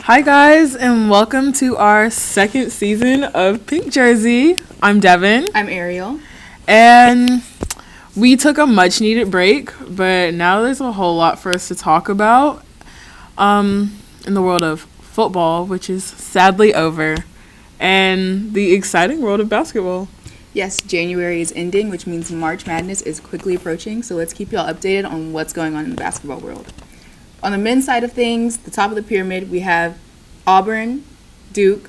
Hi guys, and welcome to our second season of Pink Jersey. I'm Devyn. I'm Arielle. And we took a much needed break, but now there's a whole lot for us to talk about in the world of football, which is sadly over, and the exciting world of basketball. Yes, January is ending, which means March Madness is quickly approaching, so let's keep y'all updated on what's going on in the basketball world. On the men's side of things, the top of the pyramid, we have Auburn, Duke,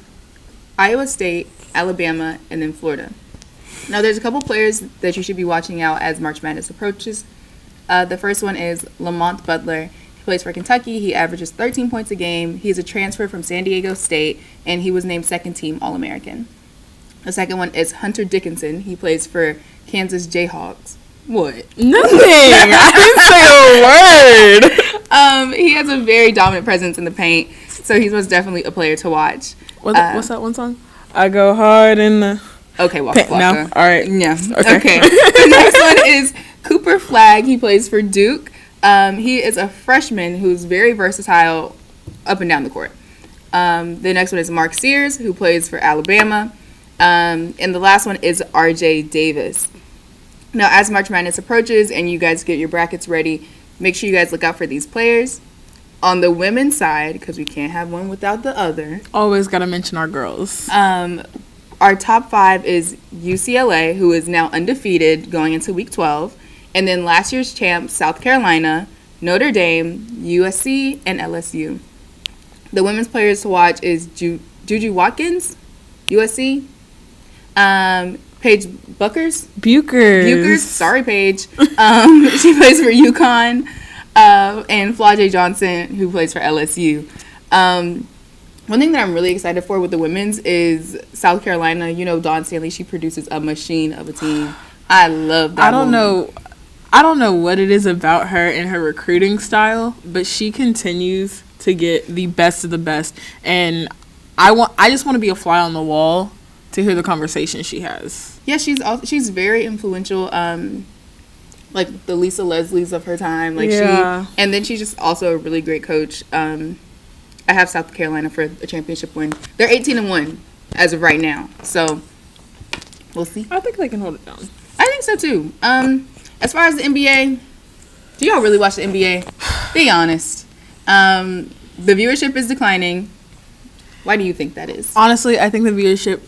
Iowa State, Alabama, and then Florida. Now, there's a couple players that you should be watching out as March Madness approaches. The first one is Lamont Butler. He plays for Kentucky. He averages 13 points a game. He's a transfer from San Diego State, and he was named second-team All-American. The second one is Hunter Dickinson. He plays for Kansas Jayhawks. What? Nothing. I didn't say a word. He has a very dominant presence in the paint, so he's most definitely a player to watch. What's that one song? I go hard in the... Okay, Waka Flocka. No? All right. Yeah. Okay. The next one is Cooper Flagg. He plays for Duke. He is a freshman who's very versatile up and down the court. The next one is Mark Sears, who plays for Alabama. And the last one is RJ Davis. Now, as March Madness approaches and you guys get your brackets ready, make sure you guys look out for these players. On the women's side, because we can't have one without the other. Always got to mention our girls. Our top 5 is UCLA, who is now undefeated going into Week 12. And then last year's champs, South Carolina, Notre Dame, USC, and LSU. The women's players to watch is Juju Watkins, USC. Paige Buchers. Sorry, Paige. She plays for UConn. And Flau'jae Johnson, who plays for LSU. One thing that I'm really excited for with the women's is South Carolina. You know, Dawn Stanley, she produces a machine of a team. I love that. I don't know what it is about her and her recruiting style, but she continues to get the best of the best. And I just want to be a fly on the wall to hear the conversation she has. Yeah, she's very influential. Like the Lisa Leslie's of her time. And then she's just also a really great coach. I have South Carolina for a championship win. They're 18-1 as of right now, so we'll see. I think they can hold it down. I think so too. As far as the NBA, do y'all really watch the NBA? Be honest. The viewership is declining. Why do you think that is? Honestly, I think the viewership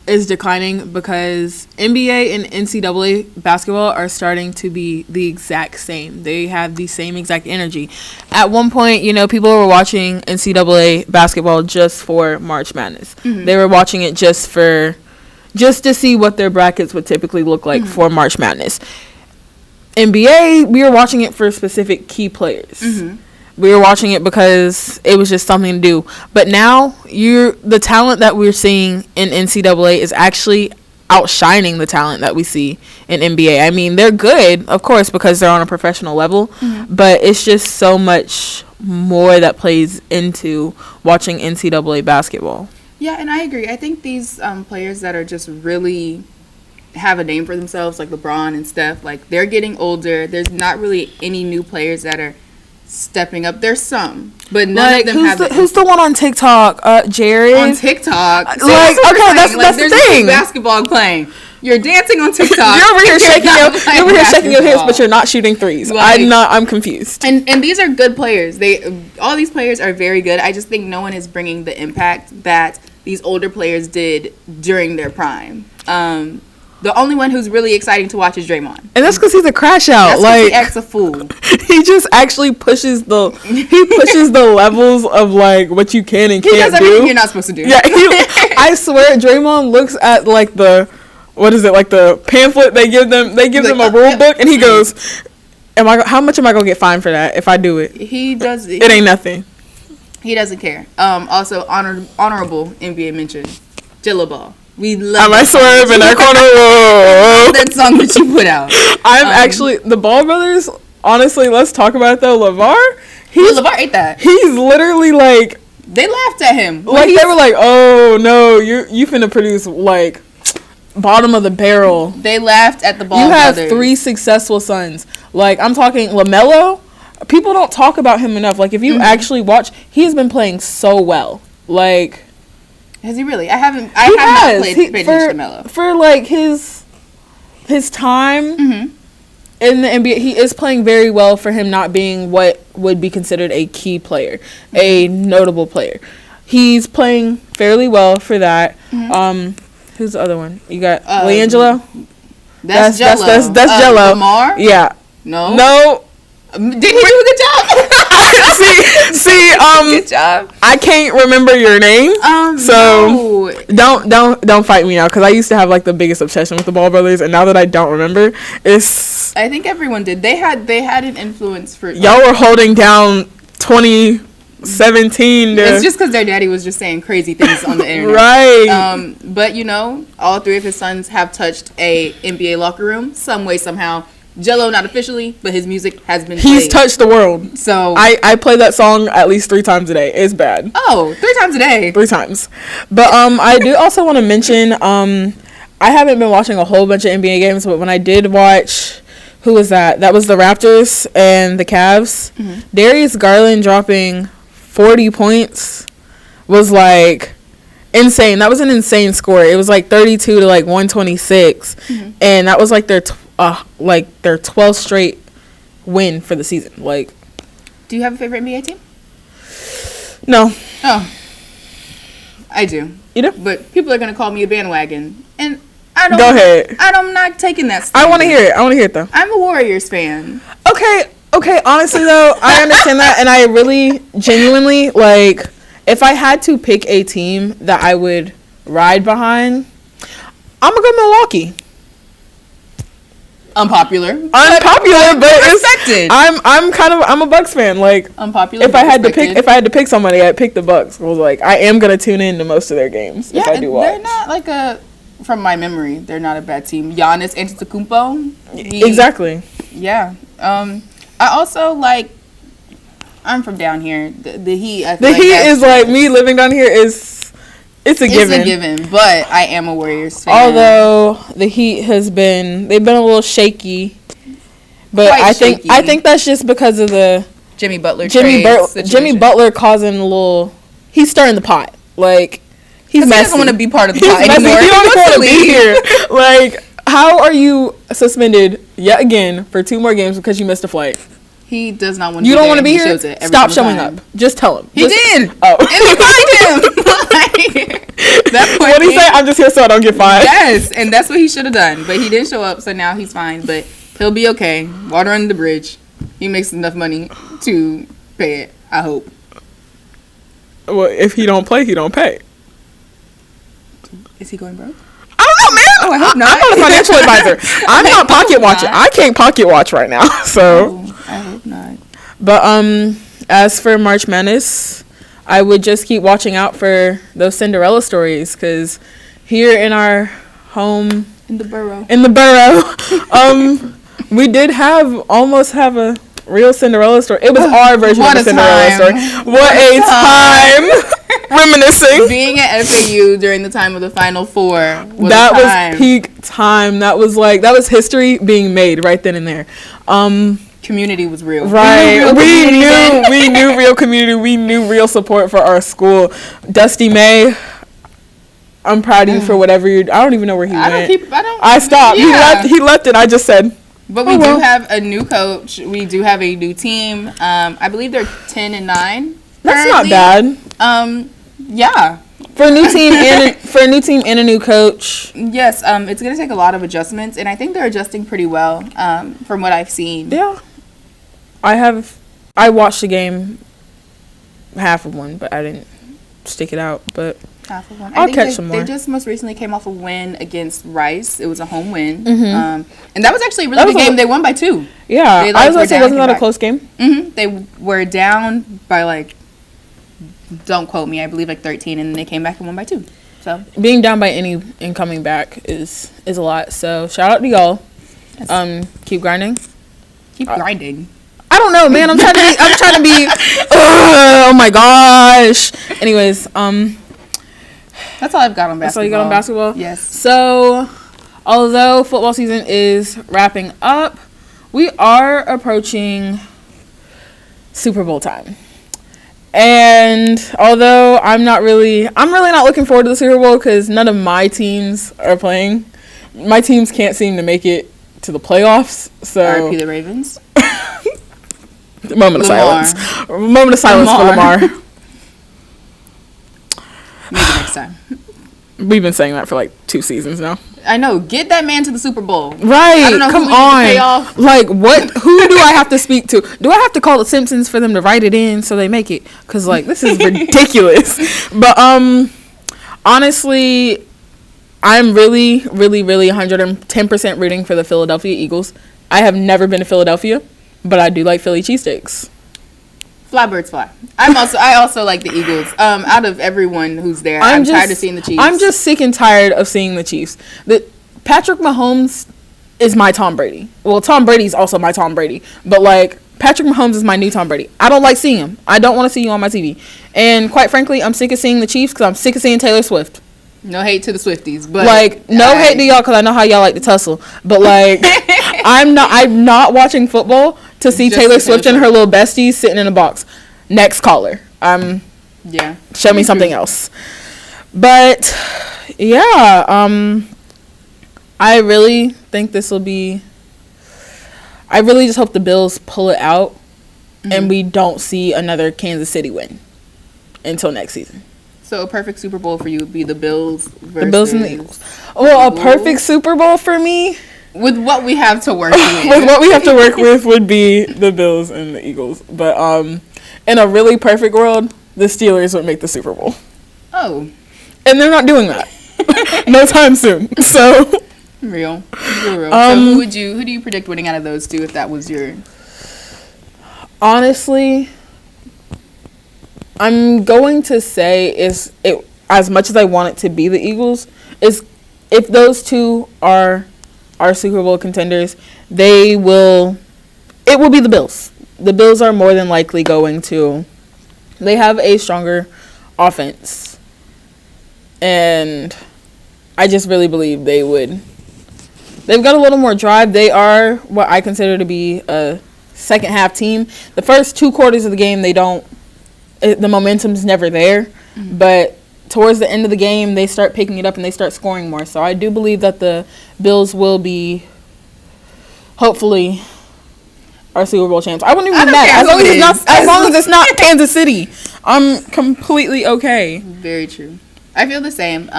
is declining because NBA and NCAA basketball are starting to be the exact same. They have the same exact energy. At one point, people were watching NCAA basketball just for March Madness. Mm-hmm. They were watching it just to see what their brackets would typically look like for March Madness. NBA, we were watching it for specific key players. Mm-hmm. We were watching it because it was just something to do. But now, the talent that we're seeing in NCAA is actually outshining the talent that we see in NBA. I mean, they're good, of course, because they're on a professional level. Mm-hmm. But it's just so much more that plays into watching NCAA basketball. Yeah, and I agree. I think these players that are just really have a name for themselves, like LeBron and Steph, like they're getting older. There's not really any new players that are stepping up. There's some, but none of them have. Who's the one on TikTok? Jared on TikTok. Okay, that's the thing. Basketball playing. You're dancing on TikTok. You're over here shaking your hips, but you're not shooting threes. I'm confused. And these are good players. All these players are very good. I just think no one is bringing the impact that these older players did during their prime. The only one who's really exciting to watch is Draymond. And that's because he's a crash out. That's because he acts a fool. He just actually pushes the levels of, like, what you can and can't do. He does everything you're not supposed to do. Yeah, I swear, Draymond looks at, like, the pamphlet they give them. They give them a rule book, and he goes, how much am I going to get fined for that if I do it? He does. It ain't nothing. He doesn't care. Also, honorable NBA mention, Jilla Ball. We love I swear in that corner. Whoa. That song that you put out. I'm actually the Ball brothers. Honestly, let's talk about it though. LeVar ate that. He's literally like they laughed at him. Like they were like, "Oh no, you finna produce like bottom of the barrel." They laughed at the Ball brothers. You have brothers. 3 successful sons. Like I'm talking LaMelo. people don't talk about him enough. Like, if you actually watch, he has been playing so well. Like, has he really? I have not paid attention to Melo for like his time in the NBA. He is playing very well for him not being what would be considered a key player, a notable player. He's playing fairly well for that. Who's the other one? You got LiAngelo. That's Jello. That's Jello. Lamar? Yeah. No. Did he do a good job? see, good job. I can't remember your name. So don't fight me now, because I used to have like the biggest obsession with the Ball brothers, and now that I don't remember, I think everyone did. They had an influence for y'all were holding down 2017. It's just because their daddy was just saying crazy things on the internet. Right. But all three of his sons have touched a NBA locker room some way, somehow. Jello, not officially, but his music has been played. He's touched the world. So I play that song at least 3 times a day. It's bad. Oh, 3 times a day. 3 times. But I do also want to mention, I haven't been watching a whole bunch of NBA games, but when I did watch, who was that? That was the Raptors and the Cavs. Darius Garland dropping 40 points was like insane. That was an insane score. It was like 32 to like 126, and that was like their 12th straight win for the season. Like, do you have a favorite NBA team? No. Oh, I do. You do? But people are gonna call me a bandwagon, and I don't. Go ahead. I'm not taking that. I want to hear it. Though. I'm a Warriors fan. Okay. Honestly, though, I understand that, and I really, genuinely, like, if I had to pick a team that I would ride behind, I'm gonna go Milwaukee. Unpopular, but it's I'm a Bucks fan. Like, unpopular. If I had to pick somebody, I'd pick the Bucks. I was like, I am gonna tune in to most of their games if I do watch. They're not like from my memory, they're not a bad team. Giannis Antetokounmpo. Exactly. Yeah. I also like. I'm from down here. The Heat. The Heat is like me living down here is. It's a given. It's a given, but I am a Warriors fan. Although the Heat they've been a little shaky, but I think that's just because of the Jimmy Butler Jimmy Butler causing a little. He's stirring the pot. Like, he's messy. He doesn't want to be part of the pot anymore. He don't want to be here. Like, how are you suspended yet again for 2 more games because you missed a flight? He does not want to be You there. don't want to be He here? shows it every Stop single showing time. up. Just tell him. He did. Oh. And they fined him. What did he say? I'm just here so I don't get fined. Yes, and that's what he should have done. But he didn't show up, so now he's fine. But he'll be okay. Water under the bridge. He makes enough money to pay it, I hope. Well, if he don't play, he don't pay. Is he going broke? I don't know, man. Oh, I hope not. I'm not a financial advisor. I'm not pocket watching. I can't pocket watch right now. So I hope not. But as for March Madness, I would just keep watching out for those Cinderella stories, because here in our home in the borough, we did almost have a real Cinderella story. It was our version of a Cinderella story. What a time! Reminiscing. Being at FAU during the time of the Final Four was was peak time. That was history being made right then and there. Community was real. Right. We knew real community. We knew real support for our school. Dusty May, I'm proud of you for whatever you. I don't even know where he went. I stopped. Yeah. He left it. I just said. But we do have a new coach. We do have a new team. I believe they're 10-9. That's not bad. Yeah. For a new team and a new coach. Yes. It's gonna take a lot of adjustments, and I think they're adjusting pretty well. From what I've seen. Yeah. I watched the game, half of one, but I didn't stick it out. But half of one. I'll catch some more. They just most recently came off a win against Rice. It was a home win. And that was actually a really good game. They won by 2. Yeah. I was going to say, wasn't that a close game? They were down by don't quote me, I believe 13, and then they came back and won by 2. So being down by any and coming back is a lot. So shout out to y'all. Yes. Keep grinding. Keep grinding. I don't know, man. I'm trying to be. Oh my gosh. Anyways, that's all I've got on basketball. That's all you got on basketball? Yes. So, although football season is wrapping up, we are approaching Super Bowl time. And although I'm really not looking forward to the Super Bowl because none of my teams are playing. My teams can't seem to make it to the playoffs. So RIP the Ravens. Moment of silence. Moment of silence for Lamar. Maybe next time. We've been saying that for like 2 seasons now. I know. Get that man to the Super Bowl. Right. I don't know Come who we need to pay off. Like, what? Who do I have to speak to? Do I have to call the Simpsons for them to write it in so they make it? Because, like, this is ridiculous. But, honestly, I'm really, really, really 110% rooting for the Philadelphia Eagles. I have never been to Philadelphia, but I do like Philly cheesesteaks. Fly birds fly. I also like the Eagles. Out of everyone who's there, I'm tired of seeing the Chiefs. I'm just sick and tired of seeing the Chiefs. Patrick Mahomes is my Tom Brady. Well, Tom Brady's also my Tom Brady. But, like, Patrick Mahomes is my new Tom Brady. I don't like seeing him. I don't want to see you on my TV. And quite frankly, I'm sick of seeing the Chiefs because I'm sick of seeing Taylor Swift. No hate to the Swifties, but like no hate to y'all because I know how y'all like to tussle. But like, I'm not watching football to see Taylor Swift and her little besties sitting in a box. Next caller. Yeah. Show me something else. But yeah, I really think this will be. I really just hope the Bills pull it out, and we don't see another Kansas City win until next season. So a perfect Super Bowl for you would be the Bills versus the Bills and the Eagles. Well, a perfect Super Bowl for me, with what we have to work with. with what we have to work with, would be the Bills and the Eagles. But in a really perfect world, the Steelers would make the Super Bowl. Oh, and they're not doing that. No time soon. So real. So who do you predict winning out of those two if that was your? Honestly, I'm going to say as much as I want it to be the Eagles, is if those two are Super Bowl contenders, it will be the Bills. The Bills are more than likely going to. They have a stronger offense, and I just really believe they would. They've got a little more drive. They are what I consider to be a second half team. The first 2 quarters of the game, the momentum's never there, but towards the end of the game, they start picking it up and they start scoring more. So I do believe that the Bills will be, hopefully, our Super Bowl champs. I wouldn't even be mad as long as it's not Kansas City. I'm completely okay. Very true. I feel the same.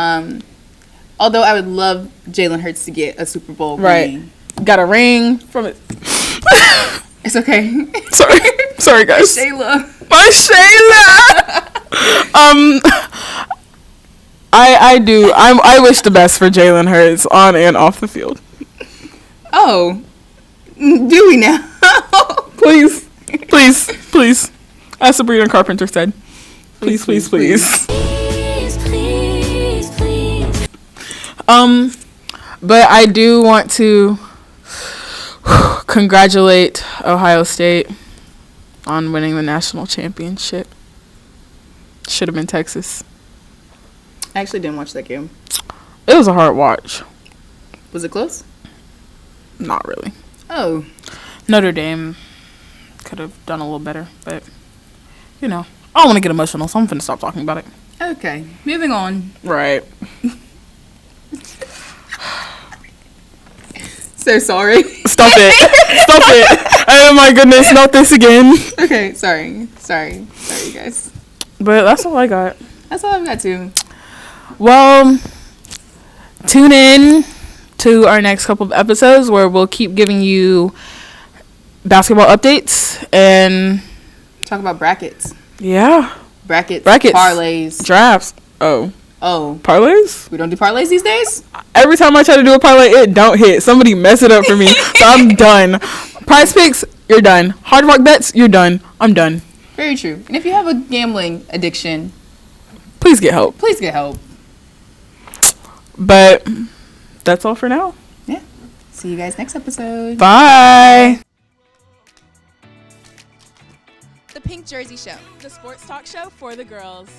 Although I would love Jalen Hurts to get a Super Bowl ring. Got a ring from it. It's okay. Sorry guys. My Shayla. I do. I wish the best for Jalen Hurts on and off the field. Oh, do we now? Please. As Sabrina Carpenter said. Please. But I do want to congratulate Ohio State on winning the national championship. Should have been Texas. I actually didn't watch that game. It was a hard watch. Was it close? Not really. Oh. Notre Dame could have done a little better, but, I don't want to get emotional, so I'm going to stop talking about it. Okay. Moving on. Right. So sorry. Stop it. Oh my goodness, not this again. Okay, sorry you guys. But that's all I got. That's all I've got too. Well, tune in to our next couple of episodes where we'll keep giving you basketball updates and talk about brackets. Yeah. Brackets. Parlays. Drafts. Oh. Parlays? We don't do parlays these days? Every time I try to do a parlay, it don't hit. Somebody mess it up for me. So I'm done. Prize Picks, you're done. Hard Rock Bets, you're done. I'm done. Very true. And if you have a gambling addiction, please get help. But that's all for now. Yeah. See you guys next episode. Bye. The Pink Jersey Show, the sports talk show for the girls.